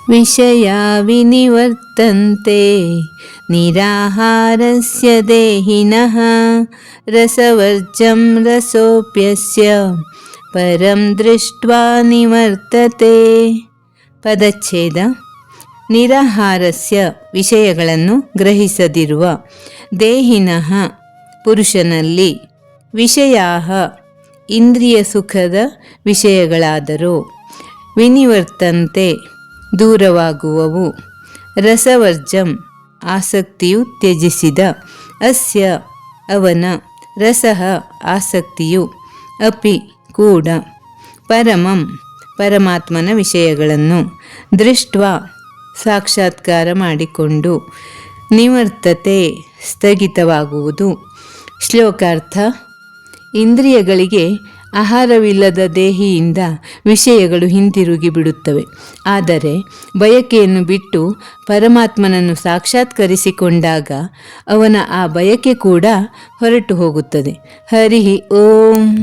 ವಿಷಯಾ ವಿನಿವರ್ತಂತೆ ನಿರಾಹಾರಸ್ಯ ದೇಹಿನಃ ರಸವರ್ಜಂ ರಸೋಪ್ಯಸ್ಯ ಪರಂ ದೃಷ್ಟ್ವಾ ನಿವರ್ತತೆ. ಪದಚ್ಛೇದ. ನಿರಾಹಾರಸ್ಯ ವಿಷಯಗಳನ್ನು ಗ್ರಹಿಸದಿರುವ, ದೇಹಿನಃ ಪುರುಷನಲ್ಲಿ, ವಿಷಯಾಃ ಇಂದ್ರಿಯ ಸುಖದ ವಿಷಯಗಳಾದರೂ, ವಿನಿವರ್ತಂತೆ ದೂರವಾಗುವವು, ರಸವರ್ಜಂ ಆಸಕ್ತಿಯು ತ್ಯಜಿಸಿದ, ಅಸ್ಯ ಅವನ, ರಸಃ ಆಸಕ್ತಿಯು, ಅಪಿ ಕೂಡ, ಪರಮಂ ಪರಮಾತ್ಮನ ವಿಷಯಗಳನ್ನು, ದೃಷ್ಟ್ವಾ ಸಾಕ್ಷಾತ್ಕಾರ ಮಾಡಿಕೊಂಡು, ನಿವರ್ತತೆ ಸ್ಥಗಿತವಾಗುವುದು. ಶ್ಲೋಕಾರ್ಥ. ಇಂದ್ರಿಯಗಳಿಗೆ ಆಹಾರವಿಲ್ಲದ ದೇಹಿಯಿಂದ ವಿಷಯಗಳು ಹಿಂತಿರುಗಿ ಬಿಡುತ್ತವೆ. ಆದರೆ ಬಯಕೆಯನ್ನು ಬಿಟ್ಟು ಪರಮಾತ್ಮನನ್ನು ಸಾಕ್ಷಾತ್ಕರಿಸಿಕೊಂಡಾಗ ಅವನ ಆ ಬಯಕೆ ಕೂಡ ಹೊರಟು ಹೋಗುತ್ತದೆ. ಹರಿ ಓಂ.